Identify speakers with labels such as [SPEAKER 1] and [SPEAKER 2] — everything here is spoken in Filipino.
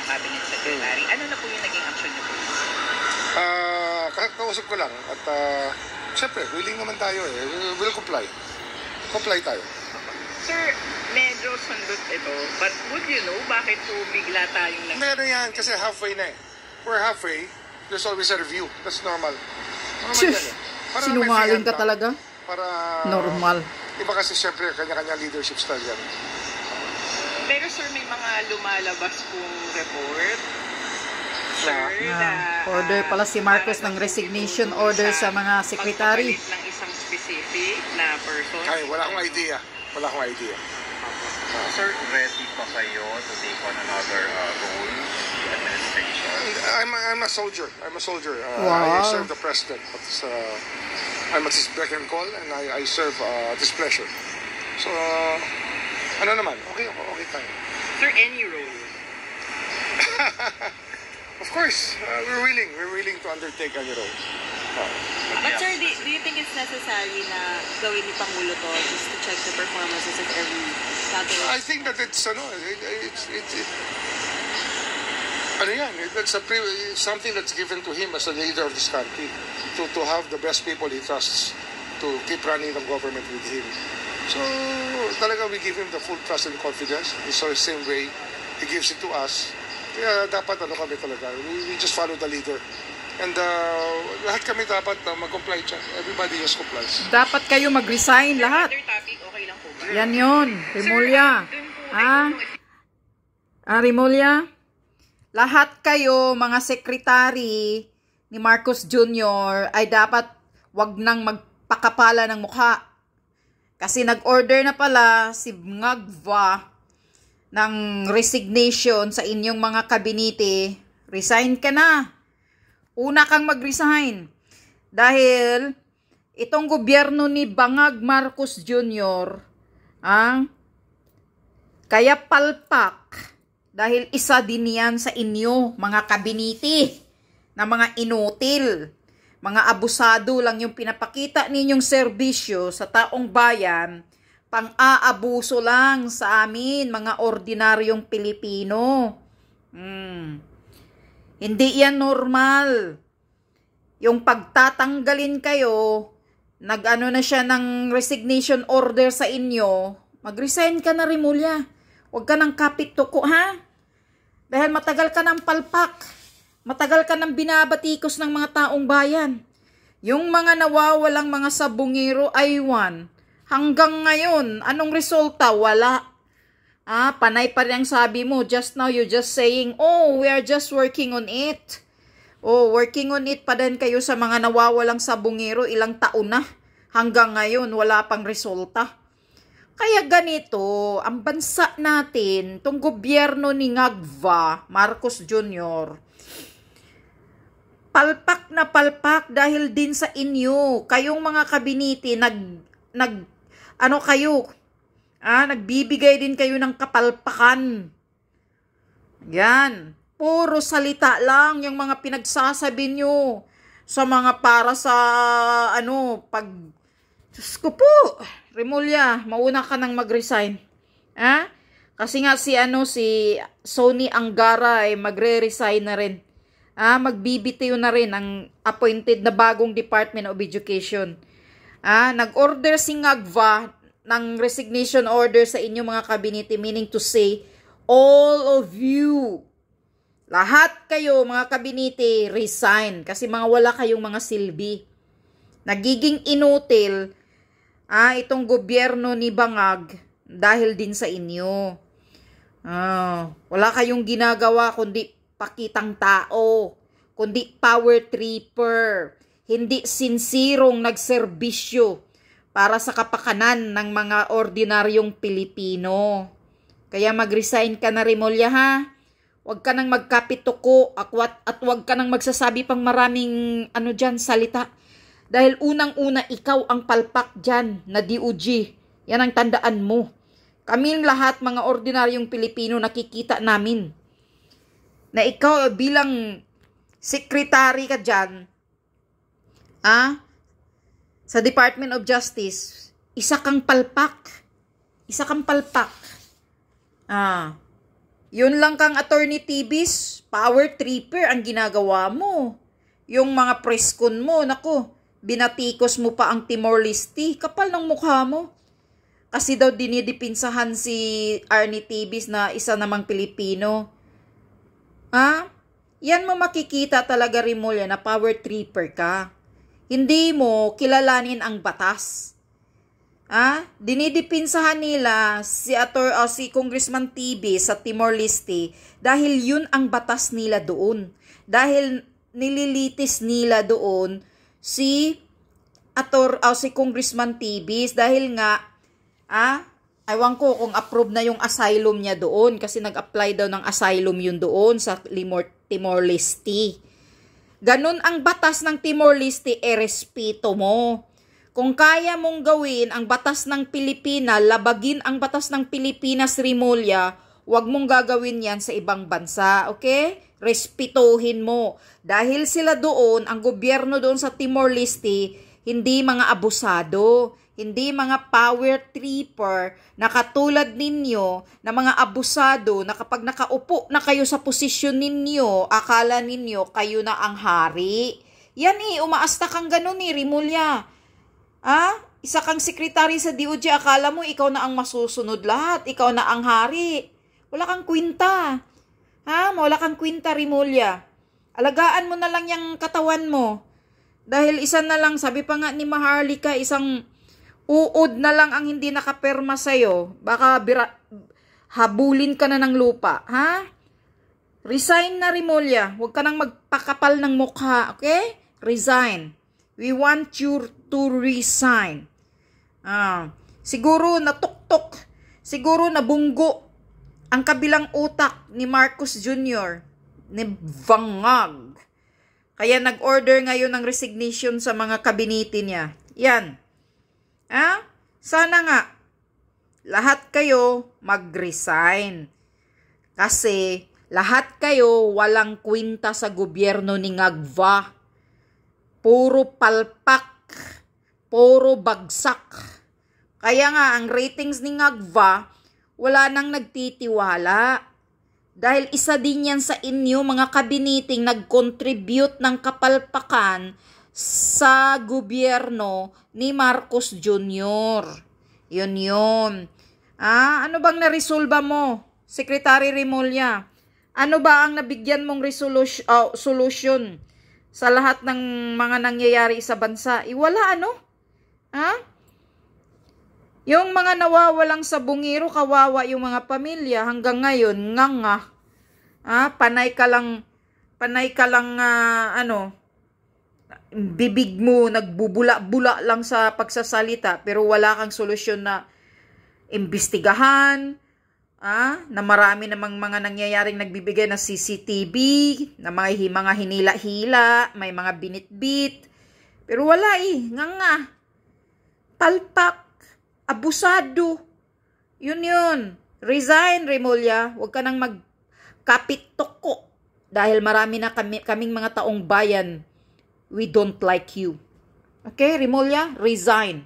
[SPEAKER 1] ng cabinet secretary. Ano na po yung naging action niyo po?
[SPEAKER 2] Kausap ko lang at siyempre, willing naman tayo eh. We'll comply. Comply tayo.
[SPEAKER 1] Sir, medyo sundot ito, but would you know bakit po bigla tayong
[SPEAKER 2] Meron yan kasi halfway na eh. We're halfway. There's always a review. That's normal. Normal yan eh. Para
[SPEAKER 3] Sinungaling ka talaga?
[SPEAKER 2] Para
[SPEAKER 3] normal.
[SPEAKER 2] Iba kasi siyempre kanya-kanya leadership style yan.
[SPEAKER 1] Pero sir, may mga lumalabas pong report. Sir,
[SPEAKER 3] order pala si Marcos ng resignation order sa mga secretary.
[SPEAKER 1] Ng isang specific na person.
[SPEAKER 2] Ay, wala akong idea. Wala akong idea.
[SPEAKER 4] Sir, ready pa kayo to take on another role in the administration?
[SPEAKER 2] I'm a soldier. I'm a soldier.
[SPEAKER 3] Wow.
[SPEAKER 2] I serve the president. I'm at his beck and call and I serve at his pleasure. So, ano naman? Okay tayo.
[SPEAKER 1] Sir, any role?
[SPEAKER 2] Of course, we're willing to undertake any role.
[SPEAKER 5] But sir, do you think it's necessary na gawin ni Pangulo to just to check the performances of every cabinet?
[SPEAKER 2] I think that it's something that's given to him as a leader of this country to have the best people he trusts to keep running the government with him. So, talaga we give him the full trust and confidence. So, the same way he gives it to us. Kaya dapat kami talaga. We just follow the leader. And lahat kami dapat mag-comply siya. Everybody just complies.
[SPEAKER 3] Dapat kayo mag-resign lahat.
[SPEAKER 1] Other topic, okay lang po ba?
[SPEAKER 3] Yan yun. Rimulya. Rimulya. Lahat kayo, mga sekretary ni Marcos Jr. ay dapat wag nang magpakapala ng mukha. Kasi nag-order na pala si Ngagva ng resignation sa inyong mga kabinete. Resign ka na. Una kang mag-resign. Dahil itong gobyerno ni Bangag Marcos Jr. Kaya palpak. Dahil isa din yan sa inyo, mga kabinete, na mga inutil. Mga abusado lang yung pinapakita ninyong serbisyo sa taong bayan, pang-aabuso lang sa amin, mga ordinaryong Pilipino. Hindi yan normal. Yung pagtatanggalin kayo, nag-ano na siya ng resignation order sa inyo, mag-resign ka na, Rimulya. Huwag ka ng kapit-tuko, ha? Dahil matagal ka ng palpak. Matagal ka ng binabatikos ng mga taong bayan. Yung mga nawawalang mga sabungero ay hanggang ngayon, anong resulta? Wala. Panay pa rin ang sabi mo. Just now, you're just saying, oh, we are just working on it. Oh, working on it pa din kayo sa mga nawawalang sabungero. Ilang taon na. Hanggang ngayon, wala pang resulta. Kaya ganito, ang bansa natin, tong gobyerno ni Ngagva, Marcos Jr., palpak na palpak dahil din sa inyo. Kayong mga kabinete, nagbibigay din kayo ng kapalpakan. Yan. Puro salita lang yung mga pinagsasabi nyo sa mga para sa, Diyos ko po, Rimulya, mauna ka nang mag-resign. Kasi nga si Sony Angara ay magre-resign na rin. Magbibitiw na rin ang appointed na bagong Department of Education. Nag-order si Ngagva ng resignation order sa inyong mga kabinete, meaning to say, all of you, lahat kayo mga kabinete, resign. Kasi wala kayong mga silbi. Nagiging inutil itong gobyerno ni Bangag dahil din sa inyo. Wala kayong ginagawa kundi pakitang tao, kundi power tripper, hindi sinsirong nagserbisyo para sa kapakanan ng mga ordinaryong Pilipino. Kaya mag-resign ka na, Rimulya, ha? Huwag ka nang magkapituko at huwag ka nang magsasabi pang maraming salita. Dahil unang-una, ikaw ang palpak dyan na DOJ. Yan ang tandaan mo. Kaming lahat, mga ordinaryong Pilipino, nakikita namin na ikaw bilang sekretary ka dyan, sa Department of Justice, isa kang palpak. Isa kang palpak. Yun lang kang Attorney Tibis, power tripper ang ginagawa mo. Yung mga preskon mo, naku, binatikos mo pa ang Timor-Leste, kapal ng mukha mo. Kasi daw dinidipinsahan si Arnie Tibis na isa namang Pilipino. Yan mo makikita talaga, Rimulya, na power tripper ka. Hindi mo kilalanin ang batas. Dinidipinsahan nila si Congressman Tibis sa Timor-Leste dahil yun ang batas nila doon. Dahil nililitis nila doon si Congressman Tibis dahil nga ewan ko kung approve na yung asylum niya doon kasi nag-apply daw ng asylum yun doon sa Timor-Leste. Ganun ang batas ng Timor-Leste, respeto mo. Kung kaya mong gawin ang batas ng Pilipinas, labagin ang batas ng Pilipinas, Rimulya, huwag mong gagawin yan sa ibang bansa, okay? Respetuhin mo. Dahil sila doon, ang gobyerno doon sa Timor-Leste, hindi mga abusado, hindi mga power tripper na katulad ninyo na mga abusado na kapag nakaupo na kayo sa posisyon ninyo, akala ninyo kayo na ang hari. Yan umaasta kang ganun Rimulya. Isa kang sekretary sa DOJ, akala mo ikaw na ang masusunod lahat, ikaw na ang hari. Wala kang kwinta. Wala kang kwinta, Rimulya. Alagaan mo na lang yung katawan mo. Dahil isa na lang, sabi pa nga ni Maharlika, isang uod na lang ang hindi nakaperma sa'yo. Baka habulin ka na ng lupa. Resign na, Rimulya. Huwag ka nang magpakapal ng mukha, okay? Resign. We want you to resign. Siguro natuktok, siguro nabunggo ang kabilang utak ni Marcos Jr. ni Vangag. Kaya nag-order ngayon ng resignation sa mga kabinete niya. Yan. Sana nga lahat kayo mag-resign. Kasi lahat kayo walang kwinta sa gobyerno ni Ngagva. Puro palpak, puro bagsak. Kaya nga, ang ratings ni Ngagva, wala nang nagtitiwala. Dahil isa din yan sa inyo, mga kabiniting nag-contribute ng kapalpakan sa gobyerno ni Marcos Jr. Yun. Ano bang naresolba mo, Secretary Rimulya? Ano ba ang nabigyan mong solution sa lahat ng mga nangyayari sa bansa? Wala Yung mga nawawalang sa bungiro, kawawa yung mga pamilya. Hanggang ngayon, panay ka lang, bibig mo, nagbubula-bula lang sa pagsasalita, pero wala kang solusyon na imbestigahan, na marami namang mga nangyayaring nagbibigay ng CCTV, na mga hinila-hila, may mga binitbit. Pero wala palpak, abusado. Yun. Resign, Rimulya. Huwag ka nang magkapit-toko. Dahil marami na kaming mga taong bayan, we don't like you. Okay, Rimulya? Resign.